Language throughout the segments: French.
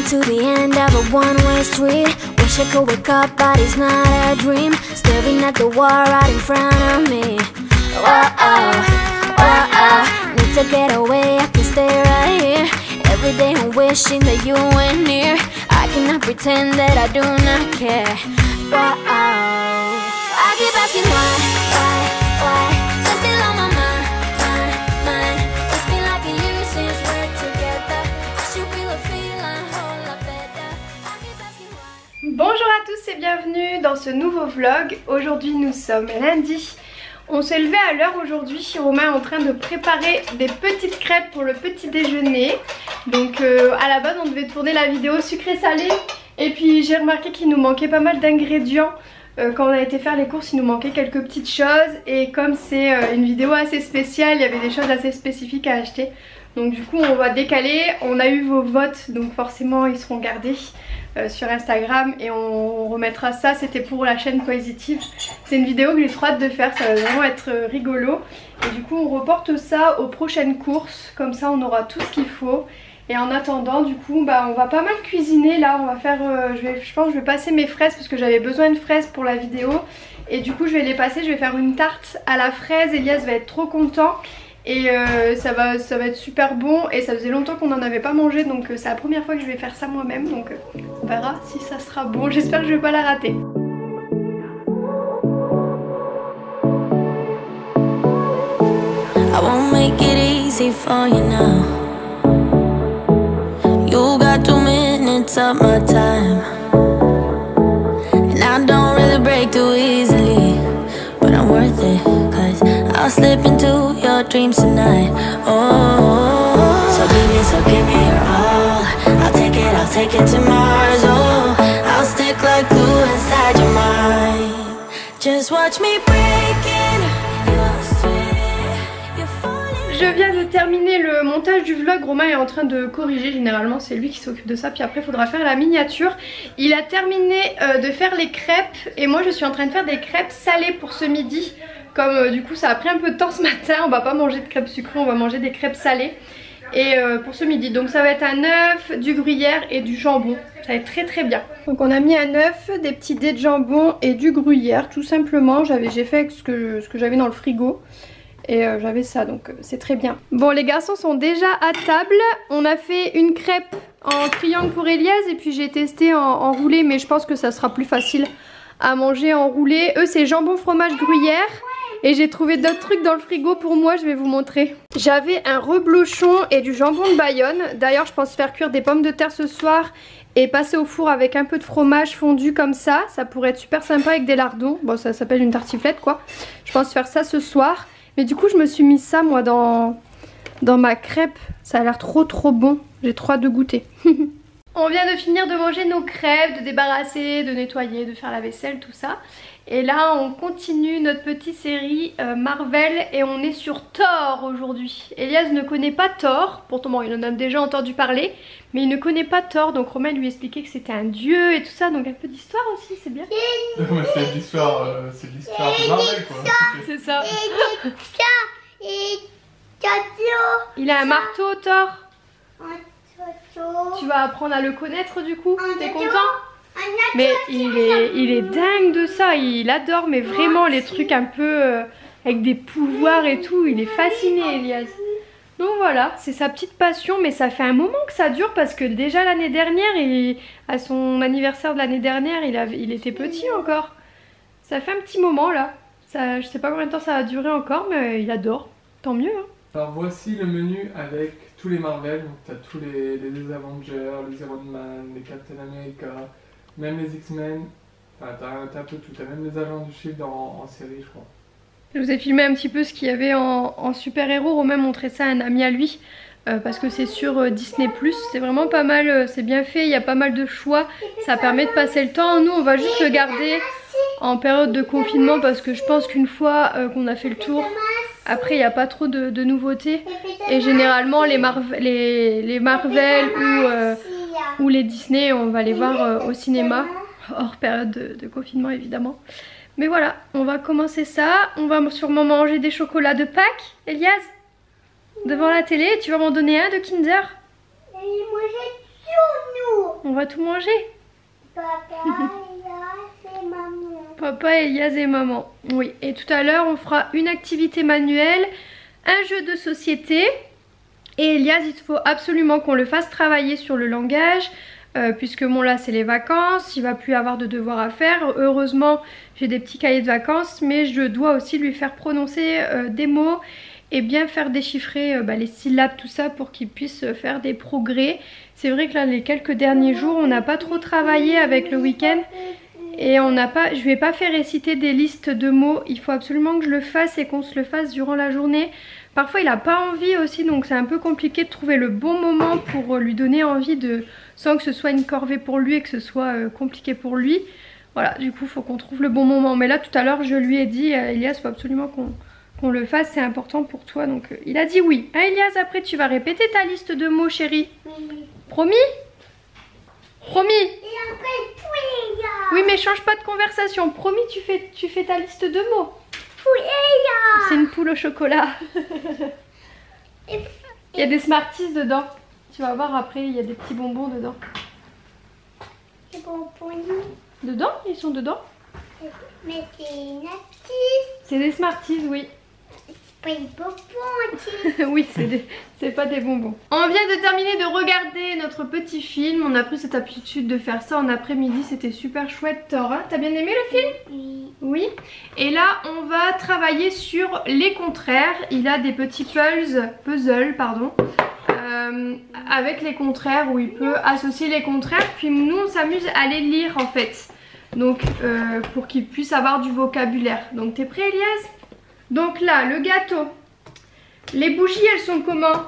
to the end of a one-way street. Wish I could wake up, but it's not a dream. Staring at the wall right in front of me. Need to get away, I can stay right here. Every day I'm wishing that you were near. I cannot pretend that I do not care. I keep asking why? You're still on my mind. It's been like a year since we're together. I should feel a feeling whole lot better. I keep asking why. Bonjour à tous et bienvenue dans ce nouveau vlog. Aujourd'hui nous sommes lundi. On s'est levé à l'heure aujourd'hui. Romain est en train de préparer des petites crêpes pour le petit déjeuner. Donc à la base on devait tourner la vidéo sucré-salé. Et puis j'ai remarqué qu'il nous manquait pas mal d'ingrédients. Quand on a été faire les courses, il nous manquait quelques petites choses. Et comme c'est une vidéo assez spéciale, il y avait des choses assez spécifiques à acheter. Donc du coup on va décaler. On a eu vos votes, donc forcément ils seront gardés sur Instagram. Et on remettra ça, c'était pour la chaîne Positive. C'est une vidéo que j'ai trop hâte de faire, ça va vraiment être rigolo. Et du coup on reporte ça aux prochaines courses. Comme ça on aura tout ce qu'il faut. Et en attendant du coup on va pas mal cuisiner là, on va faire, je pense que je vais passer mes fraises parce que j'avais besoin de fraises pour la vidéo. Et du coup je vais les passer, je vais faire une tarte à la fraise, Elias va être trop content. Et ça va être super bon et ça faisait longtemps qu'on n'en avait pas mangé, donc c'est la première fois que je vais faire ça moi-même. Donc on verra si ça sera bon, j'espère que je vais pas la rater. I won't make it easy for you now. You got 2 minutes of my time, and I don't really break too easily, but I'm worth it, cause I'll slip into your dreams tonight. Oh, so give me your all. I'll take it to Mars. Oh, I'll stick like glue inside your mind. Just watch me breaking your sweat. You're falling. Je viens de terminer le montage du vlog, Romain est en train de corriger, généralement c'est lui qui s'occupe de ça, puis après il faudra faire la miniature. Il a terminé de faire les crêpes et moi je suis en train de faire des crêpes salées pour ce midi. Comme du coup ça a pris un peu de temps ce matin, on va pas manger de crêpes sucrées, on va manger des crêpes salées. Et pour ce midi, donc ça va être un œuf, du gruyère et du jambon. Ça va être très très bien. Donc on a mis un œuf, des petits dés de jambon et du gruyère tout simplement. J'ai fait avec ce que j'avais dans le frigo. Et j'avais ça, donc c'est très bien. Bon, les garçons sont déjà à table. On a fait une crêpe en triangle pour Elias et puis j'ai testé en roulé, mais je pense que ça sera plus facile à manger en roulé. Eux c'est jambon, fromage, gruyère. Et j'ai trouvé d'autres trucs dans le frigo pour moi, je vais vous montrer. J'avais un reblochon et du jambon de Bayonne. D'ailleurs je pense faire cuire des pommes de terre ce soir et passer au four avec un peu de fromage fondu comme ça. Ça pourrait être super sympa avec des lardons. Bon, ça s'appelle une tartiflette quoi. Je pense faire ça ce soir. Mais du coup je me suis mis ça moi dans ma crêpe. Ça a l'air trop bon. J'ai trop hâte de goûter. On vient de finir de manger nos crêpes, de débarrasser, de nettoyer, de faire la vaisselle, tout ça. Et là on continue notre petite série Marvel et on est sur Thor aujourd'hui. Elias ne connaît pas Thor, pourtant bon, il en a déjà entendu parler, mais il ne connaît pas Thor, donc Romain lui expliquait que c'était un dieu et tout ça, donc un peu d'histoire aussi, c'est bien. C'est l'histoire de Marvel quoi. C'est ça. Il a un marteau Thor. Tu vas apprendre à le connaître du coup, t'es content? Mais il est dingue de ça, il adore mais vraiment les trucs un peu avec des pouvoirs et tout, il est fasciné Elias. Donc voilà, c'est sa petite passion, mais ça fait un moment que ça dure parce que déjà l'année dernière, à son anniversaire de l'année dernière, il était petit encore. Ça fait un petit moment là, je sais pas combien de temps ça va durer encore, mais il adore, tant mieux hein. Alors voici le menu avec tous les Marvel, donc tu as tous les Avengers, les Iron Man, les Captain America, même les X-Men, enfin t'as un peu tout, t'as même les agents du Shield en série je crois. Je vous ai filmé un petit peu ce qu'il y avait en super-héros, Romain montrait ça à un ami à lui, parce que c'est sur Disney+, c'est vraiment pas mal, c'est bien fait, il y a pas mal de choix, ça permet de passer le temps. Nous on va juste le garder en période de confinement parce que je pense qu'une fois qu'on a fait le tour, après il n'y a pas trop de nouveautés et généralement les Marvel ou les Disney on va les voir au cinéma, hors période de confinement évidemment. Mais voilà, on va commencer ça, on va sûrement manger des chocolats de Pâques, Elias, devant la télé. Tu vas m'en donner un de Kinder? On va tout manger. Papa, Elias et maman. Papa, Elias et maman. Oui, et tout à l'heure, on fera une activité manuelle, un jeu de société. Et Elias, il faut absolument qu'on le fasse travailler sur le langage. Puisque bon là c'est les vacances, il va plus avoir de devoirs à faire. Heureusement j'ai des petits cahiers de vacances, mais je dois aussi lui faire prononcer des mots et bien faire déchiffrer les syllabes, tout ça, pour qu'il puisse faire des progrès. C'est vrai que là les quelques derniers jours on n'a pas trop travaillé avec le week-end et je lui ai pas fait réciter des listes de mots. Il faut absolument que je le fasse et qu'on se le fasse durant la journée. Parfois il n'a pas envie aussi, donc c'est un peu compliqué de trouver le bon moment pour lui donner envie sans que ce soit une corvée pour lui et que ce soit compliqué pour lui. Voilà, du coup il faut qu'on trouve le bon moment. Mais là tout à l'heure je lui ai dit, Elias, il faut absolument qu'on le fasse, c'est important pour toi. Donc il a dit oui. Hein, Elias, après tu vas répéter ta liste de mots, chérie. Oui. Promis? Promis? Et après, oui, Oui, mais change pas de conversation. Promis, tu fais ta liste de mots. C'est une poule au chocolat. Il y a des Smarties dedans. Tu vas voir après, il y a des petits bonbons dedans. C'est bon pour nous. Dedans? Ils sont dedans? Mais c'est une petite. C'est des Smarties, oui. C'est pas des bonbons. Oui, c'est pas des bonbons. On vient de terminer de regarder notre petit film. On a pris cette habitude de faire ça en après-midi. C'était super chouette, Thor. Hein? T'as bien aimé le film? Oui. Oui. Et là, on va travailler sur les contraires. Il a des petits puzzles, avec les contraires où il peut associer les contraires. Puis nous, on s'amuse à les lire en fait. Donc, pour qu'il puisse avoir du vocabulaire. Donc, t'es prêt, Elias? Donc là, le gâteau. Les bougies, elles sont comment?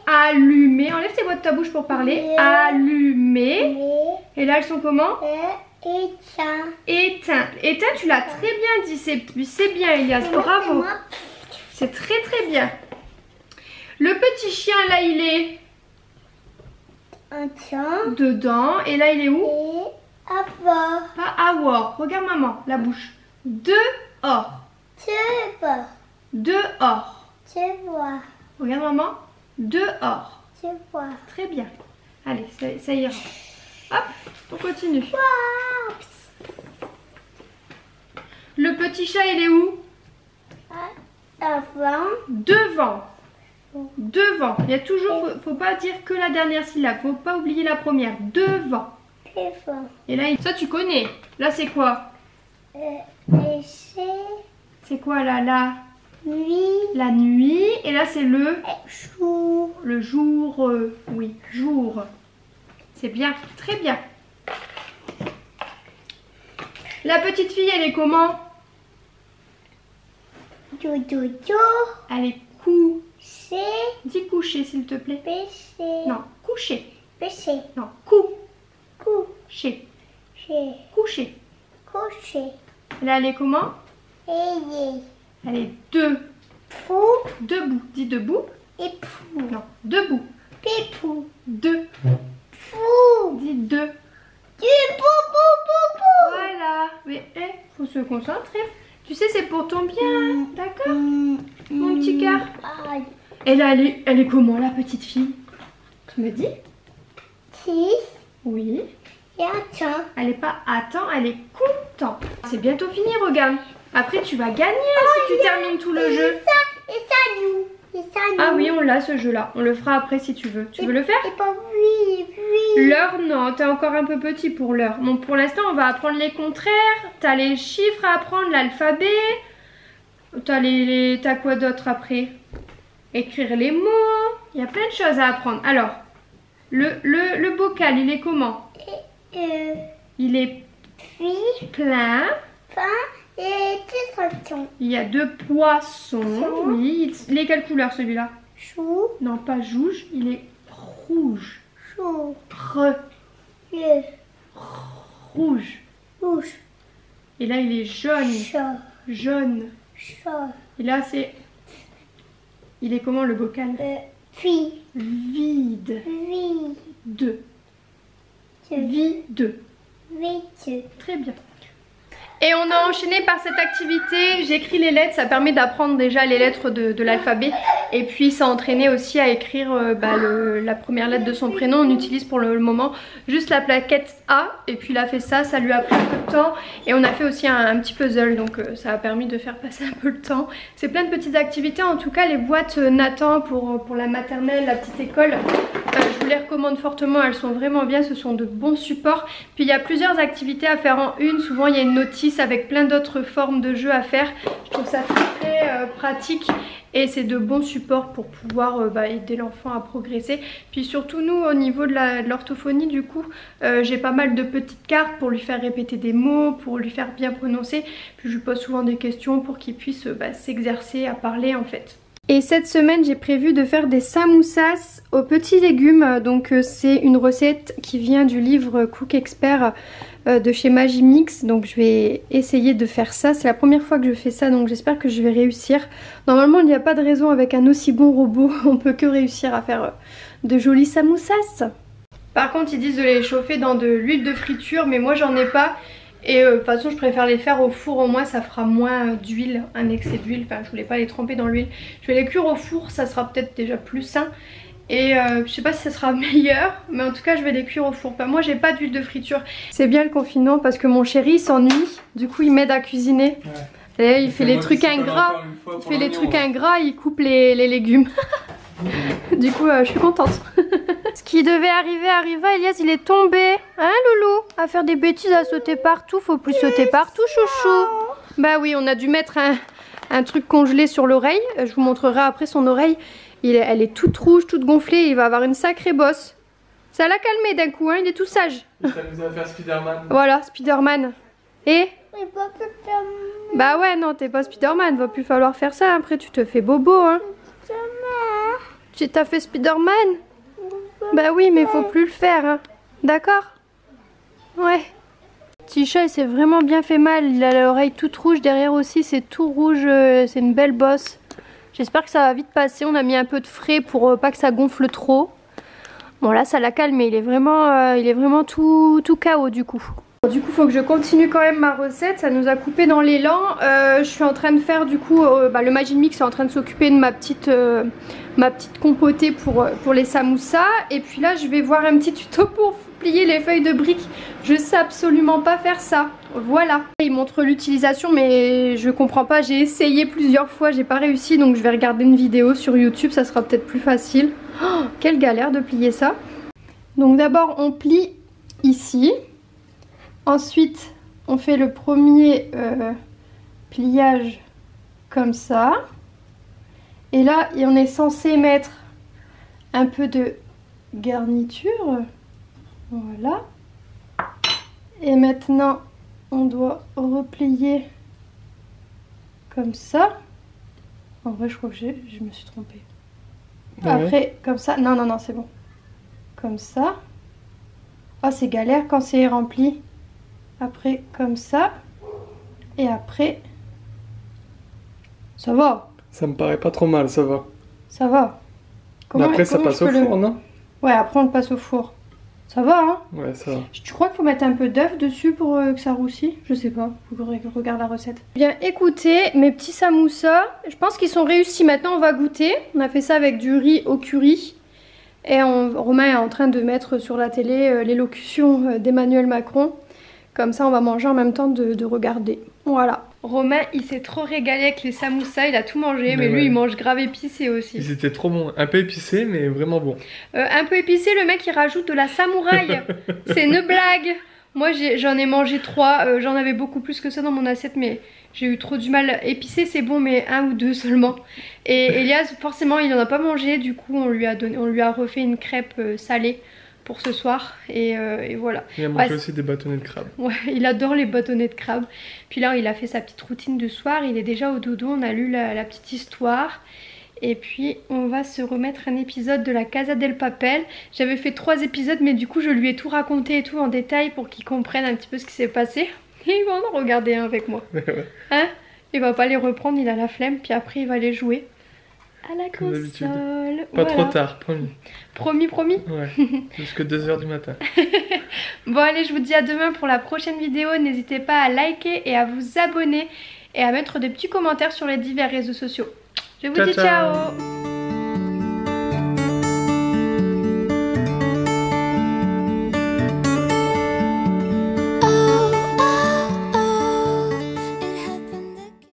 Allumées. Enlève tes doigts de ta bouche pour parler. Allumées. Et là, elles sont comment? Éteint. Éteint, tu l'as très bien dit. C'est bien, Elias. Bravo. C'est très très bien. Le petit chien, là, il est dedans. Et là, il est où? Pas avoir. Regarde maman, la bouche. Dehors. Dehors. Regarde maman. Dehors. Très bien. Allez, ça ira. Hop, on continue. Le petit chat, il est où? Devant. Devant. Il y a toujours, faut pas dire que la dernière syllabe. Faut pas oublier la première. Devant. Et là, ça tu connais. Là, c'est quoi? C'est quoi là? La nuit. Et là, c'est le jour. Oui, jour. C'est bien, très bien. La petite fille, elle est comment? Elle est couchée. Dis couchée, s'il te plaît. Non, couchée. Non, couchée. Couchée. Là, elle est comment? Elle est debout. Dis debout. Non, debout. Dis deux. Voilà. Mais faut se concentrer. Tu sais, c'est pour ton bien. D'accord, mon petit cœur. Et là, elle est comment, la petite fille? Tu me dis? Oui. Elle est pas attends, elle est content. C'est bientôt fini, regarde. Après, tu vas gagner si tu termines tout le jeu. Ah oui, on l'a ce jeu-là. On le fera après si tu veux. Tu veux le faire? L'heure, non. T'es encore un peu petit pour l'heure. Donc pour l'instant, on va apprendre les contraires. T'as les chiffres à apprendre, l'alphabet. T'as quoi d'autre après? Écrire les mots. Il y a plein de choses à apprendre. Alors, le bocal, il est comment? Il est plein. Il y a 2 poissons. Oui. Il est quelle couleur celui-là? Non, pas rouge. Il est rouge. Rouge. Et là, il est jaune. Et là, il est comment le bocal? Vide. Vide. Très bien. Et on a enchaîné par cette activité, j'écris les lettres, ça permet d'apprendre déjà les lettres de l'alphabet. Et puis ça entraînait aussi à écrire la première lettre de son prénom. On utilise pour le moment juste la plaquette A. Et puis il a fait ça, ça lui a pris un peu de temps. Et on a fait aussi un petit puzzle, donc ça a permis de faire passer un peu le temps. C'est plein de petites activités, en tout cas les boîtes Nathan pour la maternelle, la petite école. Je vous les recommande fortement, elles sont vraiment bien, ce sont de bons supports. Puis il y a plusieurs activités à faire en une, souvent il y a une notice avec plein d'autres formes de jeux à faire. Je trouve ça très pratique et c'est de bons supports pour pouvoir aider l'enfant à progresser. Puis surtout nous au niveau de l'orthophonie du coup, j'ai pas mal de petites cartes pour lui faire répéter des mots, pour lui faire bien prononcer. Puis je lui pose souvent des questions pour qu'il puisse s'exercer à parler en fait. Et cette semaine j'ai prévu de faire des samoussas aux petits légumes. Donc c'est une recette qui vient du livre Cook Expert de chez Magimix. Donc je vais essayer de faire ça. C'est la première fois que je fais ça, donc j'espère que je vais réussir. Normalement il n'y a pas de raison, avec un aussi bon robot on peut que réussir à faire de jolis samoussas. Par contre ils disent de les chauffer dans de l'huile de friture, mais moi j'en ai pas. Et de toute façon je préfère les faire au four, au moins ça fera moins d'huile, un excès d'huile. Enfin je voulais pas les tremper dans l'huile. Je vais les cuire au four, ça sera peut-être déjà plus sain. Et je sais pas si ça sera meilleur, mais en tout cas je vais les cuire au four. Enfin, moi j'ai pas d'huile de friture. C'est bien le confinement parce que mon chéri s'ennuie, du coup il m'aide à cuisiner. Ouais. Et il fait les trucs ingrats, il coupe les légumes. Du coup je suis contente. Ce qui devait arriver arriva, Elias il est tombé. Hein loulou? À faire des bêtises, à sauter partout, faut plus sauter partout chouchou. Bah oui, on a dû mettre un truc congelé sur l'oreille. Je vous montrerai après son oreille. Elle est toute rouge, toute gonflée, il va avoir une sacrée bosse. Ça l'a calmé d'un coup, hein, il est tout sage. Il s'amuse à faire Spider-Man. Voilà, Spider-Man. Et bah ouais, non, t'es pas Spider-Man, va plus falloir faire ça, après tu te fais bobo, hein. Tu t'as fait Spider-Man? Bah oui, mais faut plus le faire, hein. D'accord? Ouais. Petit chat, il s'est vraiment bien fait mal, il a l'oreille toute rouge, derrière aussi c'est tout rouge, c'est une belle bosse. J'espère que ça va vite passer, on a mis un peu de frais pour pas que ça gonfle trop. Bon là ça l'a calmé, il est vraiment tout KO du coup. Du coup faut que je continue quand même ma recette, ça nous a coupé dans l'élan. Je suis en train de faire du coup, le Magimix est en train de s'occuper de ma petite compotée pour les samoussas. Et puis là je vais voir un petit tuto pour plier les feuilles de briques. Je sais absolument pas faire ça, voilà. Il montre l'utilisation mais je comprends pas, j'ai essayé plusieurs fois, j'ai pas réussi. Donc je vais regarder une vidéo sur YouTube, ça sera peut-être plus facile. Oh, quelle galère de plier ça. Donc d'abord on plie ici. Ensuite, on fait le premier pliage comme ça. Et là, on est censé mettre un peu de garniture. Voilà. Et maintenant, on doit replier comme ça. En vrai, je crois que je me suis trompée. Après, comme ça. Non, non, non, c'est bon. Comme ça. Oh, c'est galère quand c'est rempli. Après comme ça. Et après ça va. Ça me paraît pas trop mal, ça va. Ça va. Mais après ça passe au four, non? Ouais, après on le passe au four. Ça va hein? Ouais, ça va. Tu crois qu'il faut mettre un peu d'œuf dessus pour que ça roussille? Je sais pas, faut que je regarde la recette. Bien écoutez, mes petits samoussas, je pense qu'ils sont réussis. Maintenant on va goûter. On a fait ça avec du riz au curry. Et Romain est en train de mettre sur la télé l'élocution d'Emmanuel Macron. Comme ça on va manger en même temps de regarder. Voilà. Romain il s'est trop régalé avec les samoussas, il a tout mangé. Mais lui il mange grave épicé aussi. Ils étaient trop bons, un peu épicé mais vraiment bon. Un peu épicé, le mec il rajoute de la samouraï. C'est une blague. Moi j'en ai mangé 3, j'en avais beaucoup plus que ça dans mon assiette mais j'ai eu trop du mal. Épicé c'est bon mais 1 ou 2 seulement. Et Elias forcément il en a pas mangé, du coup on lui a refait une crêpe salée pour ce soir et voilà. Il a mangé aussi des bâtonnets de crabe. Ouais, il adore les bâtonnets de crabe. Puis là il a fait sa petite routine de soir, il est déjà au dodo, on a lu la petite histoire. Et puis on va se remettre un épisode de la Casa del Papel. J'avais fait 3 épisodes mais du coup je lui ai tout raconté et tout en détail pour qu'il comprenne un petit peu ce qui s'est passé. Et il va en regarder un avec moi. Hein? Il va pas les reprendre, il a la flemme, puis après il va les jouer. à la Comme d'habitude. console. Pas Voilà. trop tard, promis. Promis, promis. Ouais, jusque 2h du matin. Bon allez, je vous dis à demain pour la prochaine vidéo. N'hésitez pas à liker et à vous abonner et à mettre des petits commentaires sur les divers réseaux sociaux. Je vous dis ciao.